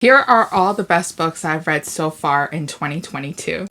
Here are all the best books I've read so far in 2022.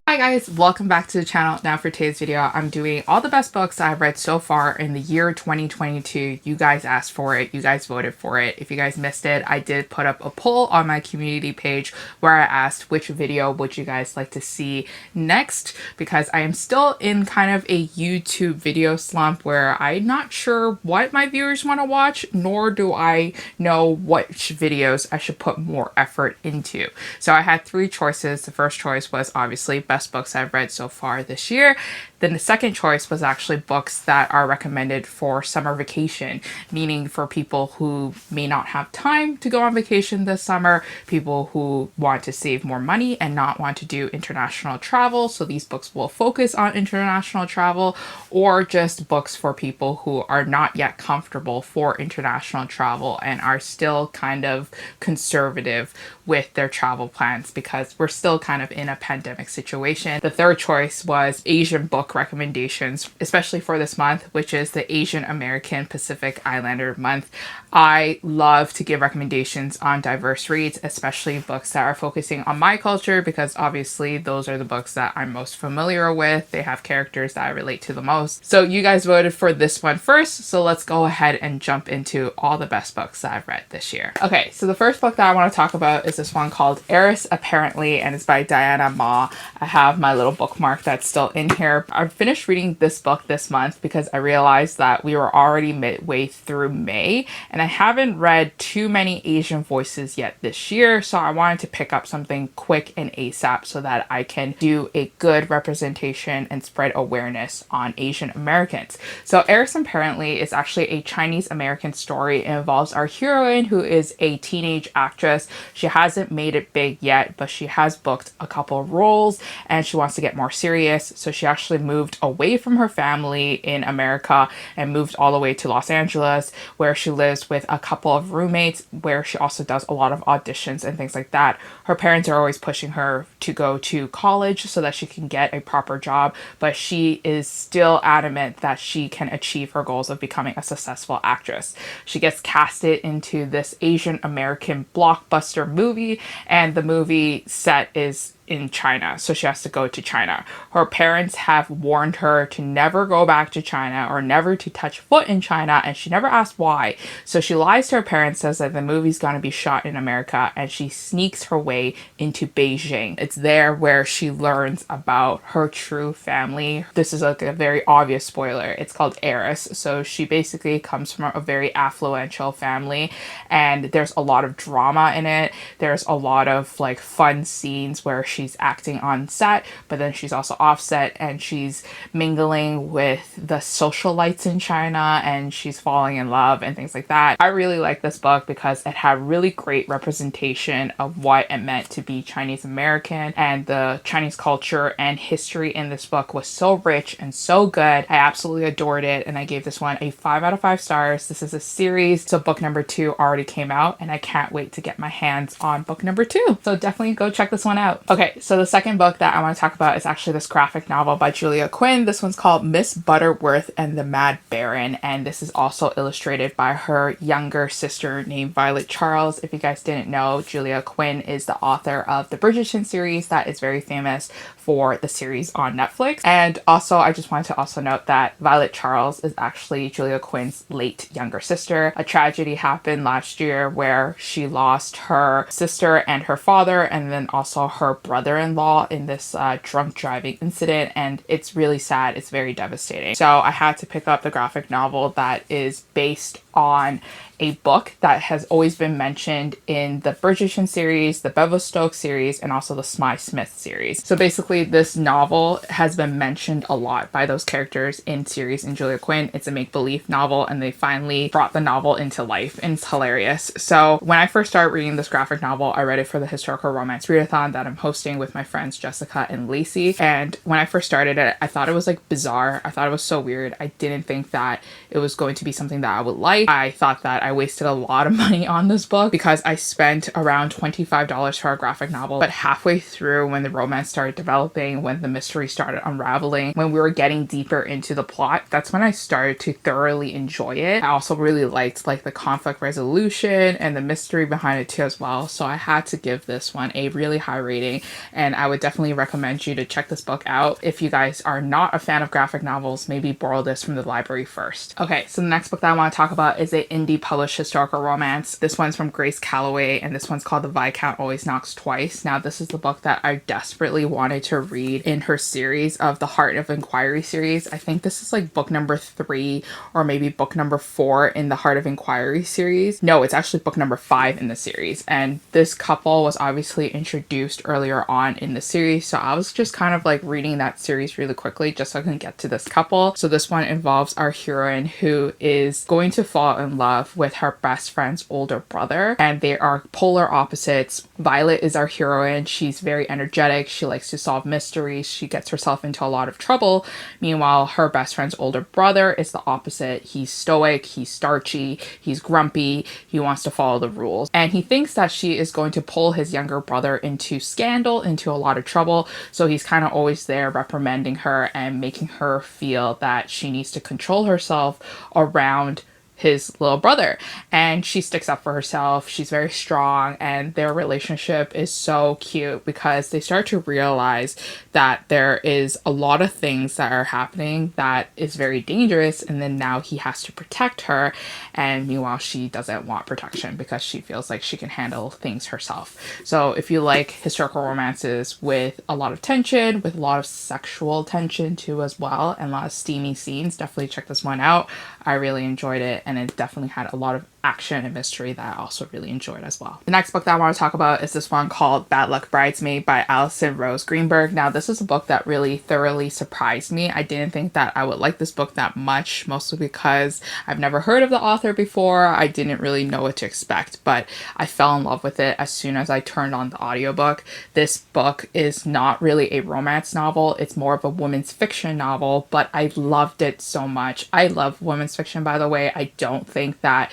Hi guys, welcome back to the channel. Now for today's video, I'm doing all the best books I've read so far in the year 2022. You guys asked for it, you guys voted for it. If you guys missed it, I did put up a poll on my community page where I asked which video would you guys like to see next, because I am still in kind of a YouTube video slump where I'm not sure what my viewers want to watch, nor do I know which videos I should put more effort into. So I had three choices. The first choice was obviously best books I've read so far this year. Then the second choice was actually books that are recommended for summer vacation, meaning for people who may not have time to go on vacation this summer, people who want to save more money and not want to do international travel. So these books will focus on international travel, or just books for people who are not yet comfortable for international travel and are still kind of conservative with their travel plans because we're still kind of in a pandemic situation. The third choice was Asian book recommendations, especially for this month, which is the Asian American Pacific Islander month. I love to give recommendations on diverse reads, especially books that are focusing on my culture, because obviously those are the books that I'm most familiar with. They have characters that I relate to the most. So you guys voted for this one first, so let's go ahead and jump into all the best books that I've read this year. Okay, so the first book that I want to talk about is this one called Heiress, apparently, and it's by Diana Ma. I have my little bookmark that's still in here. I finished reading this book this month because I realized that we were already midway through May, and I haven't read too many Asian voices yet this year, so I wanted to pick up something quick and ASAP so that I can do a good representation and spread awareness on Asian Americans. So Heiress apparently is actually a Chinese American story. It involves our heroine, who is a teenage actress. She hasn't made it big yet, but she has booked a couple of roles and she wants to get more serious. So she actually moved away from her family in America and moved all the way to Los Angeles, where she lives with a couple of roommates, where she also does a lot of auditions and things like that. Her parents are always pushing her to go to college so that she can get a proper job, but she is still adamant that she can achieve her goals of becoming a successful actress. She gets casted into this Asian American blockbuster movie, and the movie set is in China, so she has to go to China. Her parents have warned her to never go back to China or never to touch foot in China, and she never asked why. So she lies to her parents, says that the movie's gonna be shot in America, and she sneaks her way into Beijing. It's there where she learns about her true family. This is like a very obvious spoiler. It's called Heiress. So she basically comes from a very affluential family, and there's a lot of drama in it. There's a lot of like fun scenes where she's acting on set, but then she's also offset and she's mingling with the socialites in China and she's falling in love and things like that. I really like this book because it had really great representation of what it meant to be Chinese American, and the Chinese culture and history in this book was so rich and so good. I absolutely adored it, and I gave this one a 5 out of 5 stars. This is a series, so book number 2 already came out and I can't wait to get my hands on book number 2. So definitely go check this one out. Okay, so the second book that I want to talk about is actually this graphic novel by Julia Quinn. This one's called Miss Butterworth and the Mad Baron, and this is also illustrated by her younger sister named Violet Charles. If you guys didn't know, Julia Quinn is the author of the Bridgerton series that is very famous for the series on Netflix. And also, I just wanted to also note that Violet Charles is actually Julia Quinn's late younger sister. A tragedy happened last year where she lost her sister and her father, and then also her brother-in-law in this drunk driving incident, and it's really sad. It's very devastating. So I had to pick up the graphic novel that is based on a book that has always been mentioned in the Bridgerton series, the Bevel Stokes series, and also the Smythe Smith series. So basically this novel has been mentioned a lot by those characters in series in Julia Quinn. It's a make-believe novel, and they finally brought the novel into life, and it's hilarious. So when I first started reading this graphic novel, I read it for the historical romance readathon that I'm hosting interesting with my friends Jessica and Lacey. And when I first started it, I thought it was like bizarre. I thought it was so weird. I didn't think that it was going to be something that I would like. I thought that I wasted a lot of money on this book because I spent around $25 for a graphic novel. But halfway through, when the romance started developing, when the mystery started unraveling, when we were getting deeper into the plot, that's when I started to thoroughly enjoy it. I also really liked like the conflict resolution and the mystery behind it too as well. So I had to give this one a really high rating, and I would definitely recommend you to check this book out. If you guys are not a fan of graphic novels, maybe borrow this from the library first. Okay, so the next book that I want to talk about is an indie published historical romance. This one's from Calloway, and this one's called The Viscount Always Knocks Twice. Now, this is the book that I desperately wanted to read in her series of the Heart of Inquiry series. I think this is like book number 3 or maybe book number 4 in the Heart of Inquiry series. No, it's actually book number 5 in the series. And this couple was obviously introduced earlier on in the series, so I was just kind of like reading that series really quickly just so I can get to this couple. So this one involves our heroine who is going to fall in love with her best friend's older brother, and they are polar opposites. Violet is our heroine. She's very energetic. She likes to solve mysteries. She gets herself into a lot of trouble. Meanwhile, her best friend's older brother is the opposite. He's stoic, he's starchy, he's grumpy, he wants to follow the rules, and he thinks that she is going to pull his younger brother into scandal, into a lot of trouble. So he's kind of always there reprimanding her and making her feel that she needs to control herself around his little brother, and she sticks up for herself. She's very strong, and their relationship is so cute because they start to realize that there is a lot of things that are happening that is very dangerous, and then now he has to protect her, and meanwhile she doesn't want protection because she feels like she can handle things herself. So if you like historical romances with a lot of tension, with a lot of sexual tension too as well, and a lot of steamy scenes, definitely check this one out. I really enjoyed it, and it definitely had a lot of action and mystery that I also really enjoyed as well. The next book that I want to talk about is this one called Luck Bridesmaid by Alison Rose Greenberg. Now, this is a book that really thoroughly surprised me. I didn't think that I would like this book that much, mostly because I've never heard of the author before. I didn't really know what to expect, but I fell in love with it as soon as I turned on the audiobook. This book is not really a romance novel. It's more of a women's fiction novel, but I loved it so much. I love women's fiction, by the way. I don't think that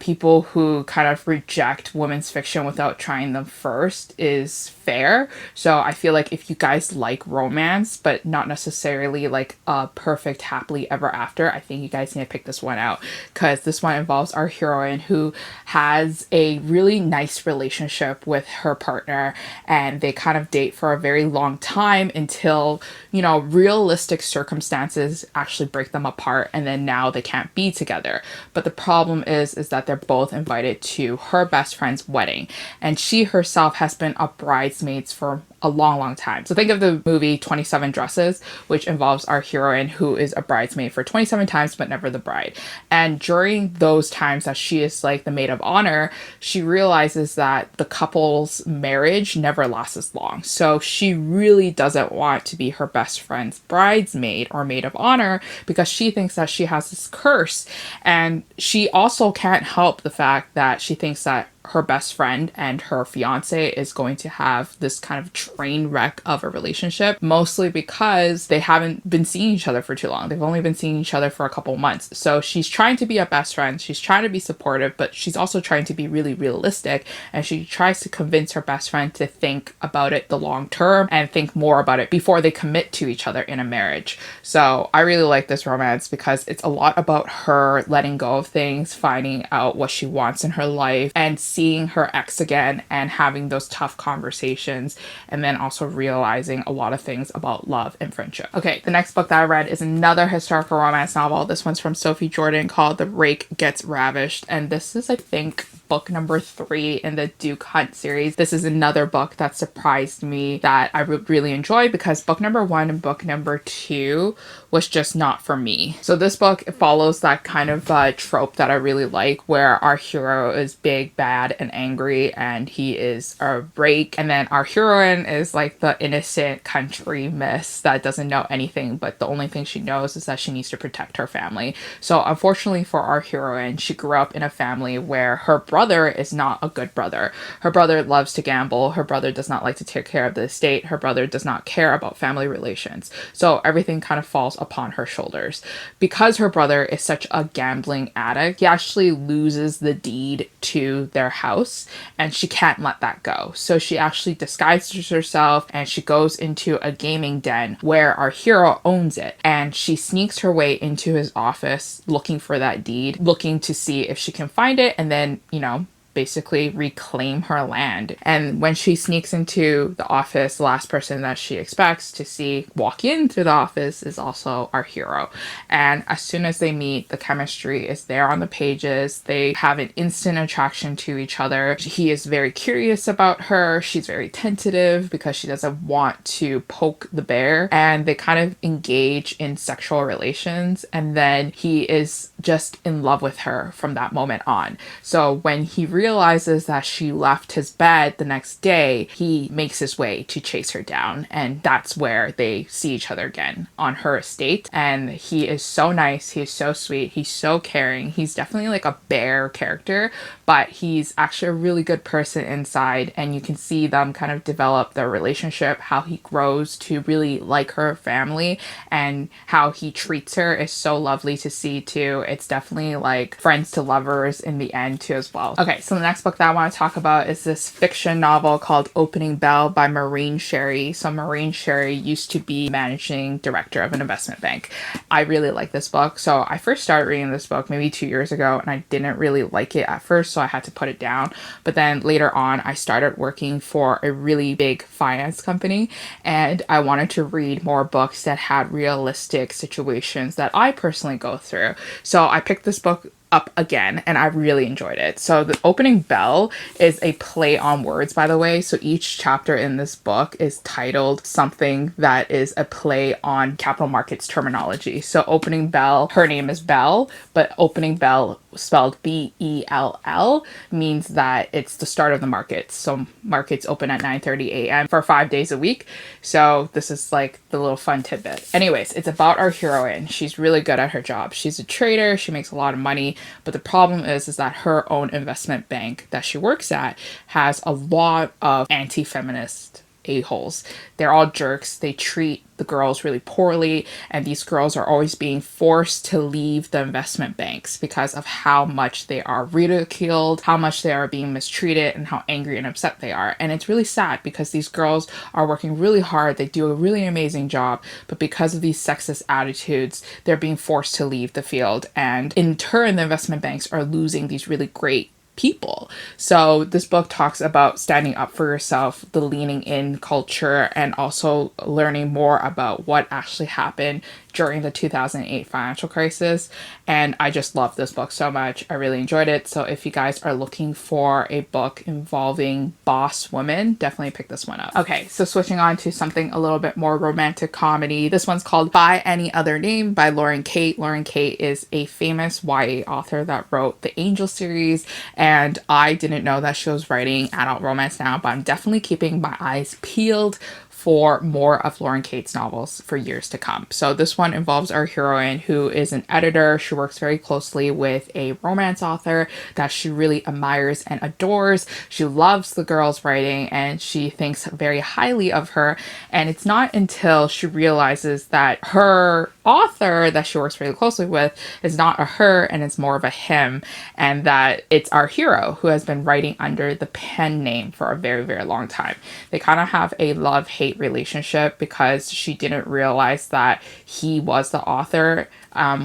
people who kind of reject women's fiction without trying them first is fair. So I feel like if you guys like romance, but not necessarily like a perfect happily ever after, I think you guys need to pick this one out, because this one involves our heroine who has a really nice relationship with her partner, and they kind of date for a very long time until, you know, realistic circumstances actually break them apart, and then now they can't be together. But the problem is that they're both invited to her best friend's wedding, and she herself has been a bridesmaid for a long time. So think of the movie 27 Dresses, which involves our heroine who is a bridesmaid for 27 times but never the bride. And during those times that she is like the maid of honor, she realizes that the couple's marriage never lasts as long. So she really doesn't want to be her best friend's bridesmaid or maid of honor because she thinks that she has this curse. And she also can't help the fact that she thinks that her best friend and her fiance is going to have this kind of train wreck of a relationship, mostly because they haven't been seeing each other for too long. They've only been seeing each other for a couple months. So she's trying to be a best friend. She's trying to be supportive, but she's also trying to be really realistic. And she tries to convince her best friend to think about it the long term and think more about it before they commit to each other in a marriage. So I really like this romance because it's a lot about her letting go of things, finding out what she wants in her life, and seeing her ex again and having those tough conversations, and then also realizing a lot of things about love and friendship. Okay, the next book that I read is another historical romance novel. This one's from Sophie Jordan called The Rake Gets Ravished, and this is, I think, book number 3 in the Duke Hunt series. This is another book that surprised me that I would really enjoy because book number 1 and book number 2 was just not for me. So this book follows that kind of trope that I really like, where our hero is big, bad, and angry, and he is a rake, and then our heroine is like the innocent country miss that doesn't know anything, but the only thing she knows is that she needs to protect her family. So unfortunately for our heroine, she grew up in a family where her brother brother is not a good brother. Her brother loves to gamble. Her brother does not like to take care of the estate. Her brother does not care about family relations. So everything kind of falls upon her shoulders. Because her brother is such a gambling addict, he actually loses the deed to their house and she can't let that go. So she actually disguises herself and she goes into a gaming den where our hero owns it, and she sneaks her way into his office looking for that deed, looking to see if she can find it and then, you know, basically reclaim her land. And when she sneaks into the office, the last person that she expects to see walk into the office is also our hero. And as soon as they meet, the chemistry is there on the pages. They have an instant attraction to each other. He is very curious about her. She's very tentative because she doesn't want to poke the bear, and they kind of engage in sexual relations, and then he is just in love with her from that moment on. So when he realizes that she left his bed the next day, he makes his way to chase her down, and that's where they see each other again on her estate. And he is so nice, he is so sweet, he's so caring. He's definitely like a bear character, but he's actually a really good person inside, and you can see them kind of develop their relationship, how he grows to really like her family, and how he treats her is so lovely to see too. It's definitely like friends to lovers in the end too as well. Okay, so the next book that I want to talk about is this fiction novel called Opening Bell by Maureen Sherry. So Maureen Sherry used to be managing director of an investment bank. I really like this book. So I first started reading this book maybe 2 years ago, and I didn't really like it at first, so I had to put it down. But then later on, I started working for a really big finance company, and I wanted to read more books that had realistic situations that I personally go through. So I picked this book up again, and I really enjoyed it. So the Opening Bell is a play on words, by the way. So each chapter in this book is titled something that is a play on capital markets terminology. So Opening Bell, her name is Belle, but Opening Bell, spelled B-E-L-L, means that it's the start of the markets. So markets open at 9:30 a.m. for 5 days a week. So this is like the little fun tidbit. Anyways, it's about our heroine. She's really good at her job. She's a trader. She makes a lot of money. But the problem is that her own investment bank that she works at has a lot of anti-feminist a-holes. They're all jerks. They treat the girls really poorly, and these girls are always being forced to leave the investment banks because of how much they are ridiculed, how much they are being mistreated, and how angry and upset they are. And it's really sad because these girls are working really hard. They do a really amazing job, but because of these sexist attitudes, they're being forced to leave the field. And in turn, the investment banks are losing these really great people. So this book talks about standing up for yourself, the leaning in culture, and also learning more about what actually happened during the 2008 financial crisis. And I just love this book so much. I really enjoyed it. So if you guys are looking for a book involving boss women, definitely pick this one up. Okay, so switching on to something a little bit more romantic comedy. This one's called By Any Other Name by Lauren Kate. Lauren Kate is a famous YA author that wrote the Angel series, and I didn't know that she was writing adult romance now, but I'm definitely keeping my eyes peeled for more of Lauren Kate's novels for years to come. So this one involves our heroine, who is an editor. She works very closely with a romance author that she really admires and adores. She loves the girl's writing and she thinks very highly of her. And it's not until she realizes that her author that she works really closely with is not a her and it's more of a him, and that it's our hero who has been writing under the pen name for a very, very long time. They kind of have a love-hate relationship because she didn't realize that he was the author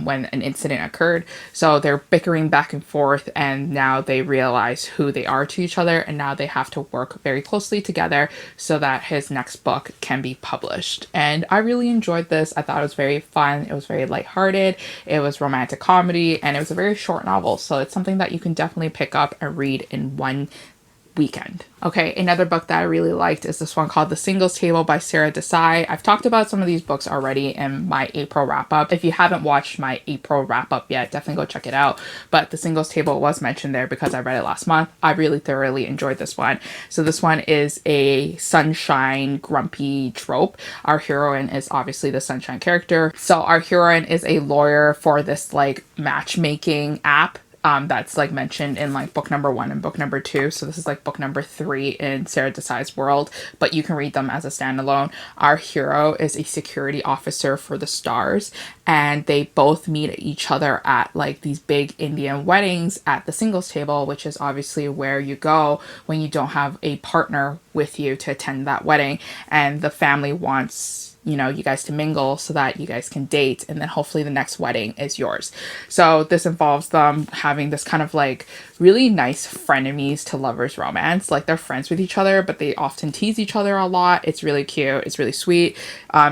when an incident occurred. So they're bickering back and forth, and now they realize who they are to each other, and now they have to work very closely together so that his next book can be published. And I really enjoyed this. I thought it was very fun. It was very lighthearted. It was romantic comedy, and it was a very short novel. So it's something that you can definitely pick up and read in one weekend. Okay, another book that I really liked is this one called The Singles Table by Sarah Desai. I've talked about some of these books already in my April wrap-up. If you haven't watched my April wrap-up yet, definitely go check it out. But The Singles Table was mentioned there because I read it last month. I really thoroughly enjoyed this one. So this one is a sunshine grumpy trope. Our heroine is obviously the sunshine character. So our heroine is a lawyer for this like matchmaking app that's like mentioned in like book number 1 and book number 2. So this is like book number 3 in Sarah Desai's world, but you can read them as a standalone. Our hero is a security officer for the stars, and they both meet each other at like these big Indian weddings at the singles table, which is obviously where you go when you don't have a partner with you to attend that wedding. And the family wants, you know, you guys to mingle so that you guys can date, and then hopefully the next wedding is yours. So this involves them having this kind of like really nice frenemies to lovers romance. Like they're friends with each other, but they often tease each other a lot. It's really cute. It's really sweet.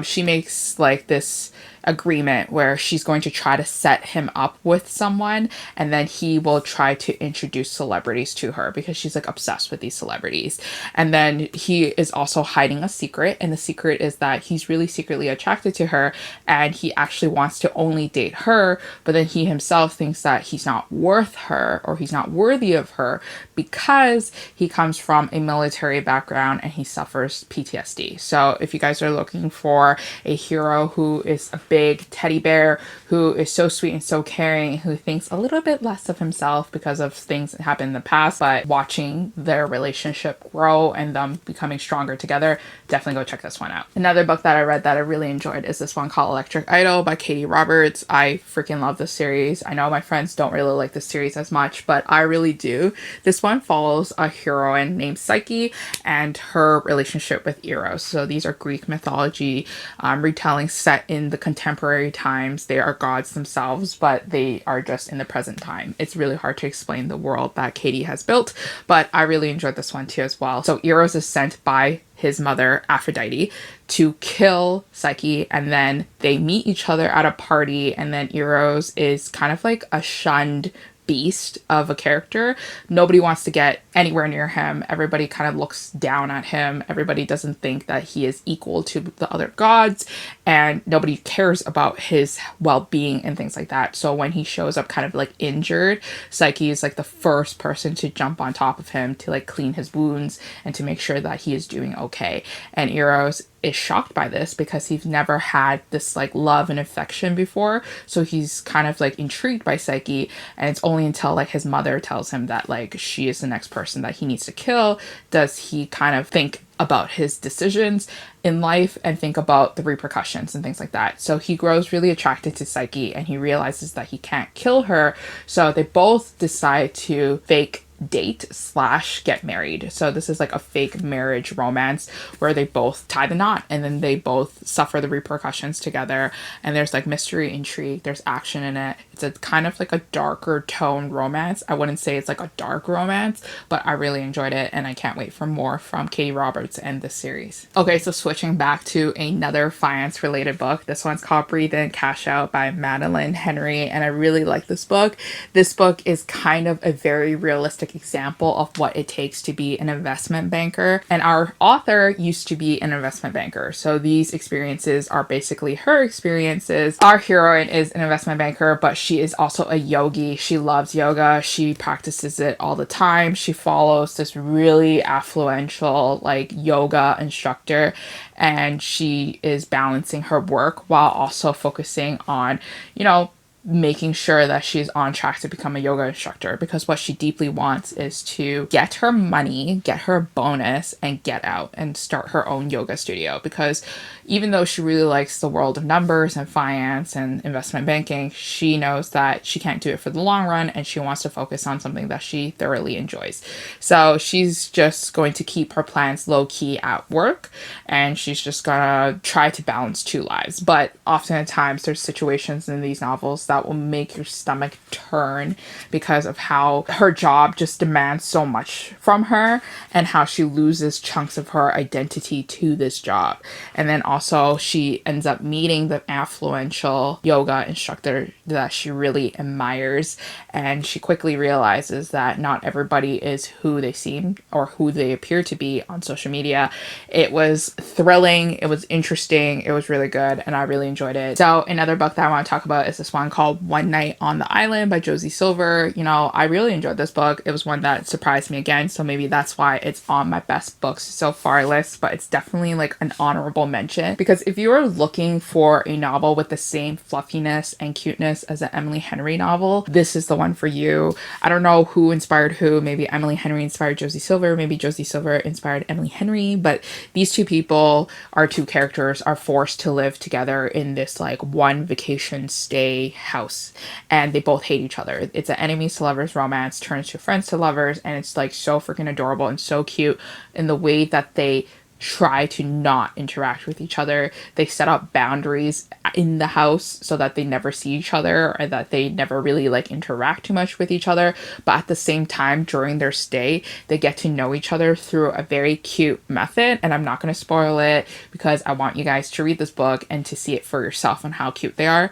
She makes like this agreement where she's going to try to set him up with someone, and then he will try to introduce celebrities to her because she's like obsessed with these celebrities. And then he is also hiding a secret, and the secret is that he's really secretly attracted to her, and he actually wants to only date her, but then he himself thinks that he's not worth her, or he's not worthy of her, because he comes from a military background and he suffers PTSD. So if you guys are looking for a hero who is a big teddy bear, who is so sweet and so caring, who thinks a little bit less of himself because of things that happened in the past, but watching their relationship grow and them becoming stronger together, definitely go check this one out. Another book that I read that I really enjoyed is this one called Electric Idol by Katie Roberts. I freaking love this series. I know my friends don't really like this series as much, but I really do. This one follows a heroine named Psyche and her relationship with Eros. So these are Greek mythology retellings set in the contemporary times. They are gods themselves, but they are just in the present time. It's really hard to explain the world that Katie has built, but I really enjoyed this one too as well. So Eros is sent by his mother Aphrodite to kill Psyche, and then they meet each other at a party, and then Eros is kind of like a shunned beast of a character. Nobody wants to get anywhere near him. Everybody kind of looks down at him. Everybody doesn't think that he is equal to the other gods, and nobody cares about his well-being and things like that. So when he shows up kind of like injured, Psyche is like the first person to jump on top of him to like clean his wounds and to make sure that he is doing okay. And Eros is shocked by this because he's never had this like love and affection before, so he's kind of like intrigued by Psyche, and it's only until like his mother tells him that like she is the next person that he needs to kill does he kind of think about his decisions in life and think about the repercussions and things like that. So he grows really attracted to Psyche, and he realizes that he can't kill her, so they both decide to fake date / get married. So this is like a fake marriage romance where they both tie the knot and then they both suffer the repercussions together, and there's like mystery, intrigue, there's action in it. It's a kind of like a darker tone romance. I wouldn't say it's like a dark romance, but I really enjoyed it, and I can't wait for more from Katie Roberts and this series. Okay, so switching back to another finance related book. This one's called Breathe In, Cash Out by Madeline Henry, and I really like this book. This book is kind of a very realistic example of what it takes to be an investment banker, and our author used to be an investment banker, so these experiences are basically her experiences. Our heroine is an investment banker, but she is also a yogi. She loves yoga. She practices it all the time. She follows this really affluential like yoga instructor, and she is balancing her work while also focusing on, you know, making sure that she's on track to become a yoga instructor, because what she deeply wants is to get her money, get her bonus, and get out and start her own yoga studio. Because even though she really likes the world of numbers and finance and investment banking, she knows that she can't do it for the long run, and she wants to focus on something that she thoroughly enjoys. So she's just going to keep her plans low key at work, and she's just gonna try to balance two lives. But oftentimes there's situations in these novels that will make your stomach turn because of how her job just demands so much from her, and how she loses chunks of her identity to this job. And then also she ends up meeting the affluential yoga instructor that she really admires, and she quickly realizes that not everybody is who they seem or who they appear to be on social media. It was thrilling, it was interesting, it was really good, and I really enjoyed it. So another book that I want to talk about is this one called One Night on the Island by Josie Silver. You know, I really enjoyed this book. It was one that surprised me again, so maybe that's why it's on my best books so far list, but it's definitely like an honorable mention, because if you are looking for a novel with the same fluffiness and cuteness this as an Emily Henry novel, this is the one for you. I don't know who inspired who. Maybe Emily Henry inspired Josie Silver, maybe Josie Silver inspired Emily Henry, but these two people, our two characters, are forced to live together in this like one vacation stay house, and they both hate each other. It's an enemies to lovers romance turns to friends to lovers, and it's like so freaking adorable and so cute in the way that they try to not interact with each other. They set up boundaries in the house so that they never see each other, or that they never really like interact too much with each other. But at the same time, during their stay, they get to know each other through a very cute method. And I'm not going to spoil it because I want you guys to read this book and to see it for yourself on how cute they are.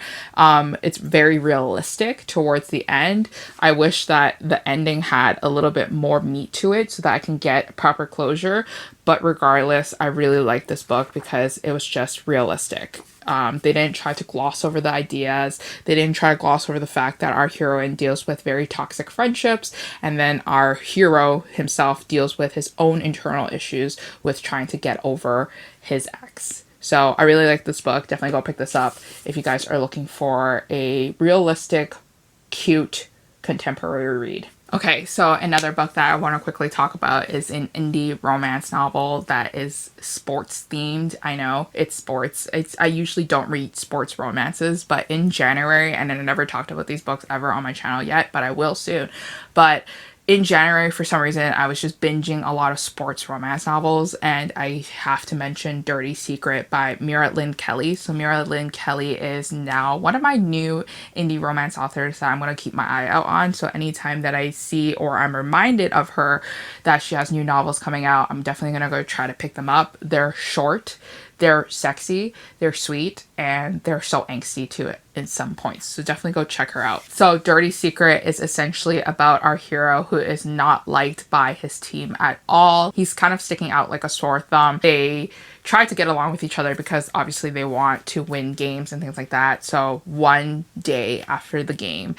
It's very realistic towards the end. I wish that the ending had a little bit more meat to it so that I can get proper closure. But regardless, I really like this book because it was just realistic. They didn't try to gloss over the ideas. They didn't try to gloss over the fact that our heroine deals with very toxic friendships, and then our hero himself deals with his own internal issues with trying to get over his ex. So I really like this book. Definitely go pick this up if you guys are looking for a realistic, cute, contemporary read. Okay, so another book that I want to quickly talk about is an indie romance novel that is sports themed. I know it's sports. I usually don't read sports romances, but in January, and I never talked about these books ever on my channel yet, but I will soon. But in January, for some reason, I was just binging a lot of sports romance novels, and I have to mention Dirty Secret by Mira Lynn Kelly. So Mira Lynn Kelly is now one of my new indie romance authors that I'm going to keep my eye out on. So anytime that I see or I'm reminded of her that she has new novels coming out, I'm definitely going to go try to pick them up. They're short, they're sexy, they're sweet, and they're so angsty to it in some points. So definitely go check her out. So Dirty Secret is essentially about our hero who is not liked by his team at all. He's kind of sticking out like a sore thumb. They try to get along with each other because obviously they want to win games and things like that. So one day after the game,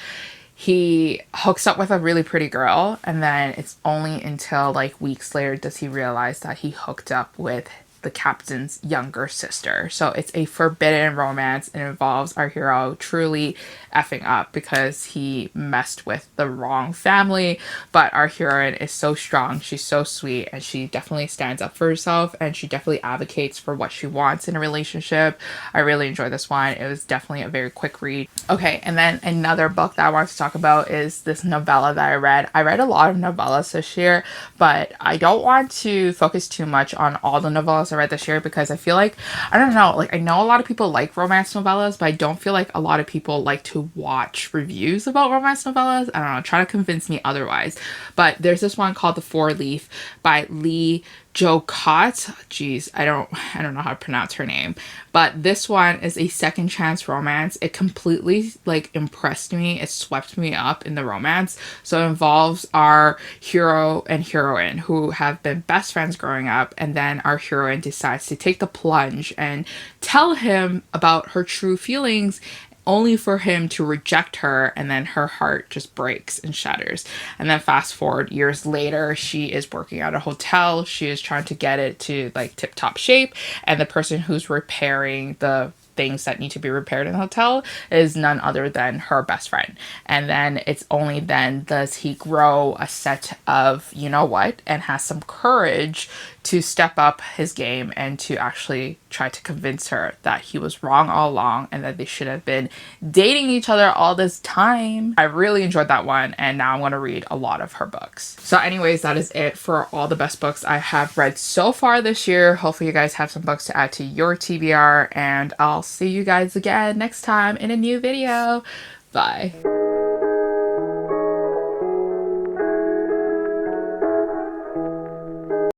he hooks up with a really pretty girl, and then it's only until like weeks later does he realize that he hooked up with the captain's younger sister. So it's a forbidden romance and involves our hero truly effing up because he messed with the wrong family. But our heroine is so strong, she's so sweet, and she definitely stands up for herself, and she definitely advocates for what she wants in a relationship. I really enjoyed this one. It was definitely a very quick read. Okay, and then another book that I wanted to talk about is this novella that I read. I read a lot of novellas this year, but I don't want to focus too much on all the novellas I read this year because I feel like, I don't know, like I know a lot of people like romance novellas, but I don't feel like a lot of people like to watch reviews about romance novellas. I don't know, try to convince me otherwise. But there's this one called The Four Leaf by Lee Jocott. Jeez, I don't know how to pronounce her name. But this one is a second chance romance. It completely like impressed me. It swept me up in the romance. So it involves our hero and heroine who have been best friends growing up, and then our heroine decides to take the plunge and tell him about her true feelings, only for him to reject her, and then her heart just breaks and shatters. And then fast forward years later, she is working at a hotel. She is trying to get it to like tip-top shape, and the person who's repairing the things that need to be repaired in the hotel is none other than her best friend. And then it's only then does he grow a set of you know what and has some courage to step up his game and to actually try to convince her that he was wrong all along and that they should have been dating each other all this time. I really enjoyed that one, and now I'm going to read a lot of her books. So anyways, that is it for all the best books I have read so far this year. Hopefully you guys have some books to add to your TBR, and I'll see you guys again next time in a new video. Bye.